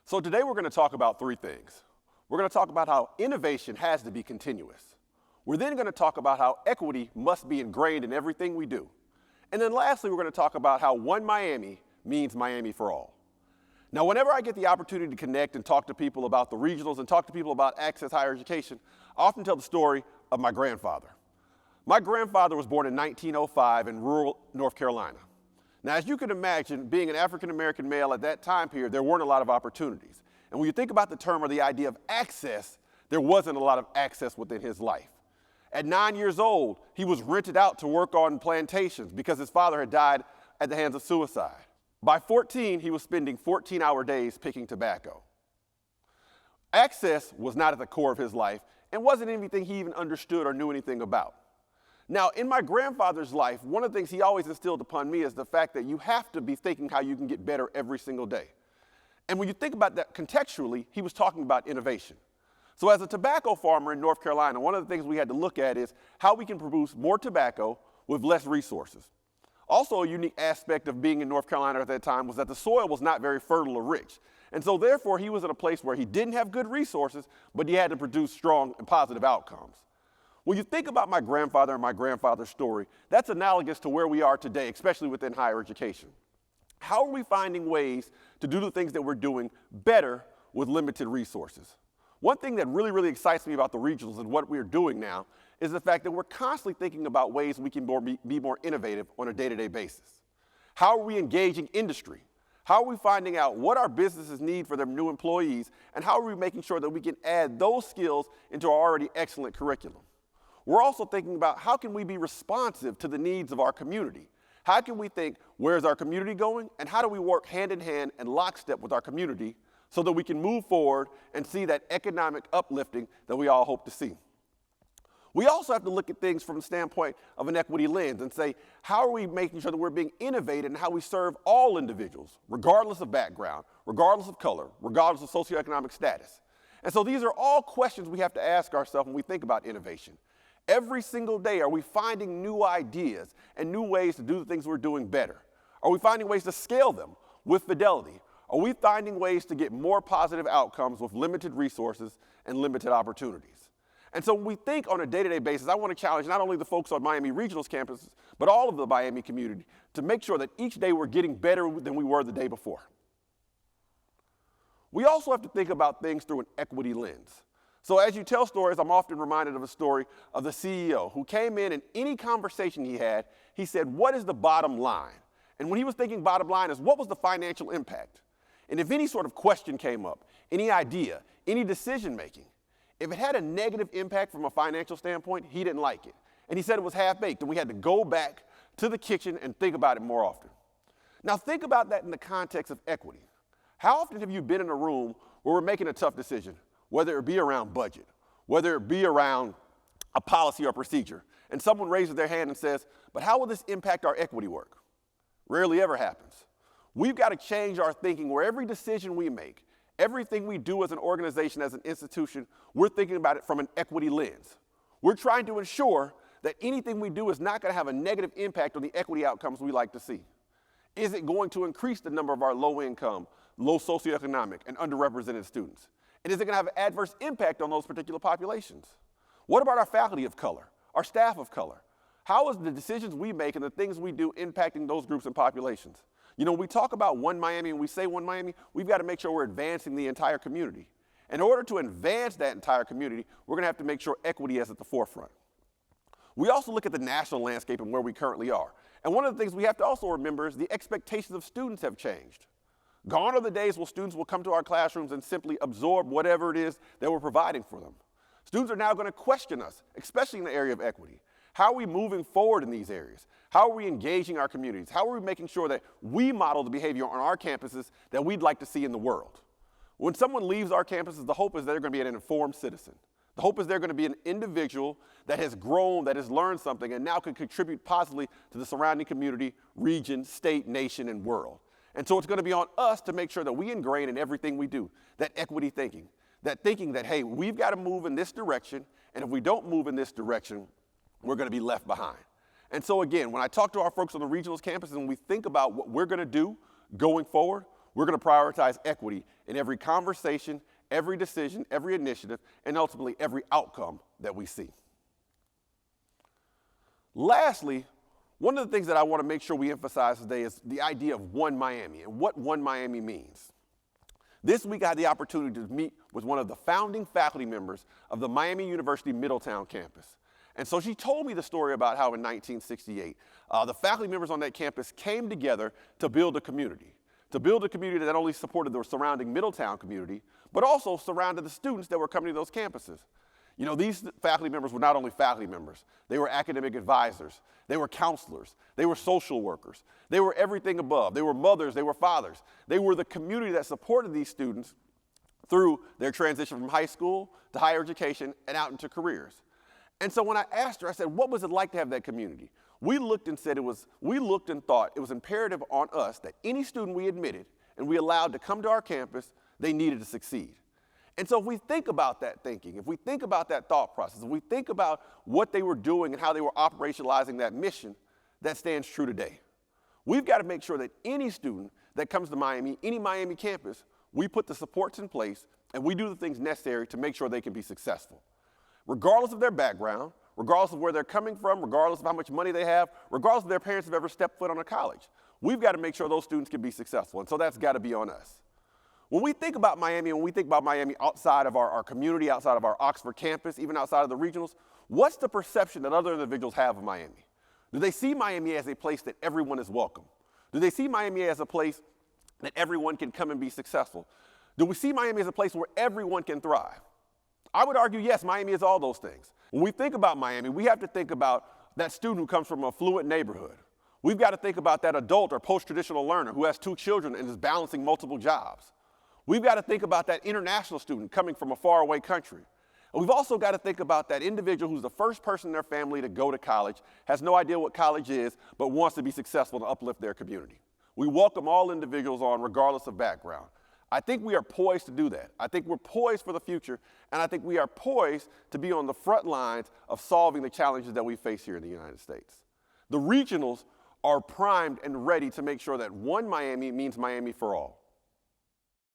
So today we're going to talk about three things. We're going to talk about how innovation has to be continuous. We're then going to talk about how equity must be ingrained in everything we do. And then lastly, we're going to talk about how one Miami means Miami for all. Now, whenever I get the opportunity to connect and talk to people about the regionals and talk to people about access higher education, I often tell the story of my grandfather. My grandfather was born in 1905 in rural North Carolina. Now, as you can imagine, being an African-American male at that time period, there weren't a lot of opportunities. And when you think about the term or the idea of access, there wasn't a lot of access within his life. At 9 years old, he was rented out to work on plantations because his father had died at the hands of suicide. By 14, he was spending 14-hour days picking tobacco. Access was not at the core of his life and wasn't anything he even understood or knew anything about. Now, in my grandfather's life, one of the things he always instilled upon me is the fact that you have to be thinking how you can get better every single day. And when you think about that contextually, he was talking about innovation. So as a tobacco farmer in North Carolina, one of the things we had to look at is how we can produce more tobacco with less resources. Also, a unique aspect of being in North Carolina at that time was that the soil was not very fertile or rich. And so therefore, he was in a place where he didn't have good resources, but he had to produce strong and positive outcomes. When you think about my grandfather and my grandfather's story, that's analogous to where we are today, especially within higher education. How are we finding ways to do the things that we're doing better with limited resources? One thing that really excites me about the regionals and what we're doing now is the fact that we're constantly thinking about ways we can be more innovative on a day-to-day basis. How are we engaging industry? How are we finding out what our businesses need for their new employees, and how are we making sure that we can add those skills into our already excellent curriculum? We're also thinking about how can we be responsive to the needs of our community? How can we think, where's our community going, and how do we work hand in hand and lockstep with our community so that we can move forward and see that economic uplifting that we all hope to see? We also have to look at things from the standpoint of an equity lens and say, how are we making sure that we're being innovative in how we serve all individuals, regardless of background, regardless of color, regardless of socioeconomic status? And so these are all questions we have to ask ourselves when we think about innovation. Every single day, are we finding new ideas and new ways to do the things we're doing better? Are we finding ways to scale them with fidelity? Are we finding ways to get more positive outcomes with limited resources and limited opportunities? And so when we think on a day-to-day basis, I want to challenge not only the folks on Miami Regional's campuses, but all of the Miami community to make sure that each day we're getting better than we were the day before. We also have to think about things through an equity lens. So as you tell stories, I'm often reminded of a story of the CEO who came in and any conversation he had, he said, what is the bottom line? And when he was thinking bottom line is what was the financial impact? And if any sort of question came up, any idea, any decision making, if it had a negative impact from a financial standpoint, he didn't like it. And he said it was half-baked and we had to go back to the kitchen and think about it more often. Now think about that in the context of equity. How often have you been in a room where we're making a tough decision? Whether it be around budget, whether it be around a policy or procedure, and someone raises their hand and says, but how will this impact our equity work? Rarely ever happens. We've got to change our thinking where every decision we make, everything we do as an organization, as an institution, we're thinking about it from an equity lens. We're trying to ensure that anything we do is not going to have a negative impact on the equity outcomes we like to see. Is it going to increase the number of our low income, low socioeconomic, and underrepresented students? And is it going to have an adverse impact on those particular populations? What about our faculty of color, our staff of color? How is the decisions we make and the things we do impacting those groups and populations? You know, when we talk about One Miami and we say One Miami, we've got to make sure we're advancing the entire community. In order to advance that entire community, we're going to have to make sure equity is at the forefront. We also look at the national landscape and where we currently are. And one of the things we have to also remember is the expectations of students have changed. Gone are the days where students will come to our classrooms and simply absorb whatever it is that we're providing for them. Students are now going to question us, especially in the area of equity. How are we moving forward in these areas? How are we engaging our communities? How are we making sure that we model the behavior on our campuses that we'd like to see in the world? When someone leaves our campuses, the hope is they're going to be an informed citizen. The hope is they're going to be an individual that has grown, that has learned something, and now can contribute positively to the surrounding community, region, state, nation, and world. And so it's going to be on us to make sure that we ingrain in everything we do that equity thinking, that, hey, we've got to move in this direction, and if we don't move in this direction, we're going to be left behind. And so again, when I talk to our folks on the regionals campus and we think about what we're going to do going forward, We're going to prioritize equity in every conversation, every decision, every initiative, and ultimately every outcome that we see. Lastly, one of the things that I want to make sure we emphasize today is the idea of One Miami and what One Miami means. This week I had the opportunity to meet with one of the founding faculty members of the Miami University Middletown campus. And so she told me the story about how in 1968, the faculty members on that campus came together to build a community that not only supported the surrounding Middletown community, but also surrounded the students that were coming to those campuses. You know, these faculty members were not only faculty members, they were academic advisors, they were counselors, they were social workers, they were everything above. They were mothers, they were fathers. They were the community that supported these students through their transition from high school to higher education and out into careers. And so when I asked her, I said, what was it like to have that community? We looked and thought it was imperative on us that any student we admitted and we allowed to come to our campus, they needed to succeed. And so if we think about that thinking, if we think about that thought process, if we think about what they were doing and how they were operationalizing that mission, that stands true today. We've got to make sure that any student that comes to Miami, any Miami campus, we put the supports in place and we do the things necessary to make sure they can be successful. Regardless of their background, regardless of where they're coming from, regardless of how much money they have, regardless of their parents have ever stepped foot on a college, we've got to make sure those students can be successful. And so that's got to be on us. When we think about Miami, outside of our community, outside of our Oxford campus, even outside of the regionals, what's the perception that other individuals have of Miami? Do they see Miami as a place that everyone is welcome? Do they see Miami as a place that everyone can come and be successful? Do we see Miami as a place where everyone can thrive? I would argue, yes, Miami is all those things. When we think about Miami, we have to think about that student who comes from an affluent neighborhood. We've got to think about that adult or post-traditional learner who has 2 children and is balancing multiple jobs. We've got to think about that international student coming from a faraway country. And we've also got to think about that individual who's the first person in their family to go to college, has no idea what college is, but wants to be successful to uplift their community. We welcome all individuals on regardless of background. I think we are poised to do that. I think we're poised for the future, and I think we are poised to be on the front lines of solving the challenges that we face here in the United States. The regionals are primed and ready to make sure that One Miami means Miami for all.